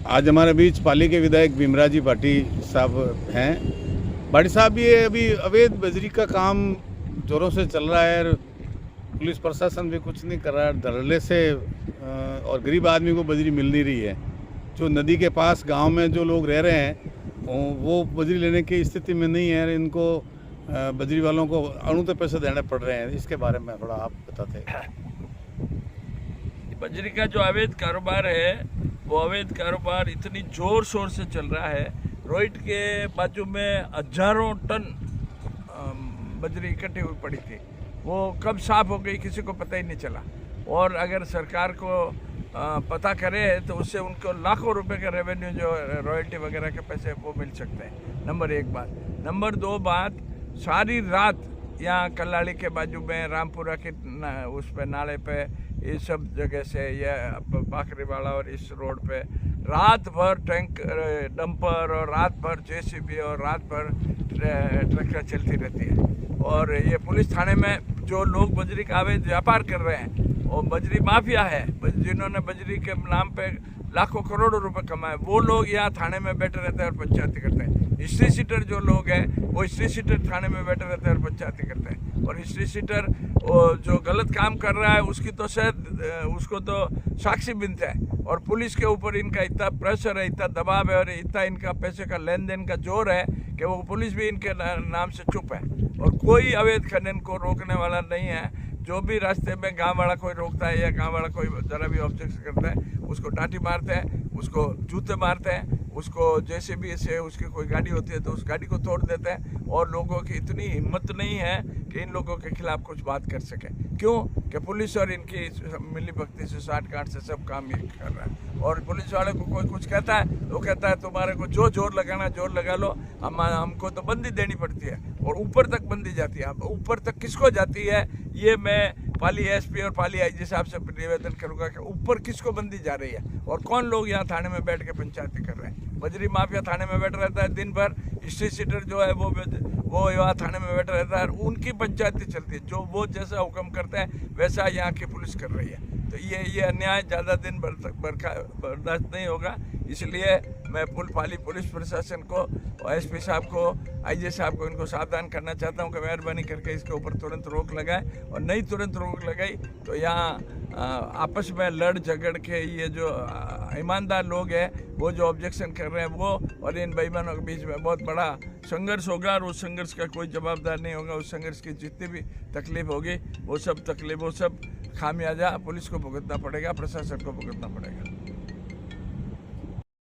आज हमारे बीच पाली के विधायक भीमराव भाटी साहब हैं। भाटी साहब, ये अभी अवैध बजरी का काम जोरों से चल रहा है और पुलिस प्रशासन भी कुछ नहीं कर रहा है। धड़ल्ले से और गरीब आदमी को बजरी मिल नहीं रही है। जो नदी के पास गांव में जो लोग रह रहे हैं वो बजरी लेने की स्थिति में नहीं है। इनको बजरी वालों को अणुते पैसे देने पड़ रहे हैं। इसके बारे में थोड़ा आप बताते। बजरी का जो अवैध कारोबार है वो अवैध कारोबार इतनी जोर शोर से चल रहा है। रोहित के बाजू में हजारों टन बजरी इकट्ठी हुई पड़ी थी, वो कब साफ हो गई किसी को पता ही नहीं चला। और अगर सरकार को पता करे तो उससे उनको लाखों रुपए का रेवेन्यू जो रॉयल्टी वगैरह के पैसे वो मिल सकते हैं। नंबर एक बात। नंबर दो बात, सारी रात यहाँ कल्लाड़ी के बाजू में रामपुरा के उस पे नाले पे ये सब जगह से ये बाकरीवाला और इस रोड पे रात भर टैंक डंपर और रात भर जेसीबी और रात भर ट्रैक्टर चलती रहती है। और ये पुलिस थाने में जो लोग बजरी का अवैध व्यापार कर रहे हैं और बजरी माफिया है, जिन्होंने बजरी के नाम पे लाखों करोड़ों रुपए कमाए, वो लोग यहाँ थाने में बैठे रहते हैं और पंचायती करते हैं। हिस्ट्री सीटर जो लोग हैं वो हिस्ट्री सीटर थाने में बैठे रहते हैं और पंचायती करते हैं। और हिस्ट्री सीटर जो गलत काम कर रहा है उसकी तो शायद उसको तो साक्षी बिनते हैं। और पुलिस के ऊपर इनका इतना प्रेशर है, इतना दबाव है और इतना इनका पैसे का लेन देन का जोर है कि वो पुलिस भी इनके नाम से चुप है। और कोई अवैध खनन को रोकने वाला नहीं है। जो भी रास्ते में गांव वाला कोई रोकता है या गांव वाला कोई जरा भी ऑब्जेक्शन करता है उसको डांटी मारते हैं, उसको जूते मारते हैं, उसको जेसीबी से उसकी कोई गाड़ी होती है तो उस गाड़ी को तोड़ देते हैं। और लोगों की इतनी हिम्मत नहीं है कि इन लोगों के खिलाफ कुछ बात कर सके। क्यों कि पुलिस और इनकी मिली भक्ति से साठ गांठ से सब काम ये कर रहा है। और पुलिस वाले को कोई कुछ कहता है वो कहता है तुम्हारे को जो जोर लगाना जोर लगा लो, हमको तो बंदी देनी पड़ती है। और ऊपर तक बंदी जाती है। अब ऊपर तक किसको जाती है ये मैं पाली एसपी और पाली आईजी साहब से निवेदन करूंगा कि ऊपर किसको बंदी जा रही है और कौन लोग यहाँ थाने में बैठ के पंचायती कर रहे हैं। बजरी माफिया थाने में बैठा रहता है दिन भर, हिस्ट्री सीटर जो है वो यहाँ थाने में बैठा रहता है, उनकी पंचायती चलती है। जो वो जैसा हुक्म करते हैं वैसा यहाँ की पुलिस कर रही है। तो ये अन्याय ज़्यादा दिन भर तक बर्दाश्त नहीं होगा। इसलिए मैं पाली पुलिस प्रशासन को और एसपी साहब को, आईजी साहब को इनको सावधान करना चाहता हूँ कि मेहरबानी करके इसके ऊपर तुरंत रोक लगाए। और नहीं तुरंत रोक लगाई तो यहाँ आपस में लड़ झगड़ के ये जो ईमानदार लोग हैं वो जो ऑब्जेक्शन कर रहे हैं वो और इन बेईमानों के बीच में बहुत बड़ा संघर्ष होगा। और उस संघर्ष का कोई जवाबदार नहीं होगा। उस संघर्ष की जितनी भी तकलीफ होगी वो सब खामियाजा पुलिस को भुगतना पड़ेगा, प्रशासन को भुगतना पड़ेगा।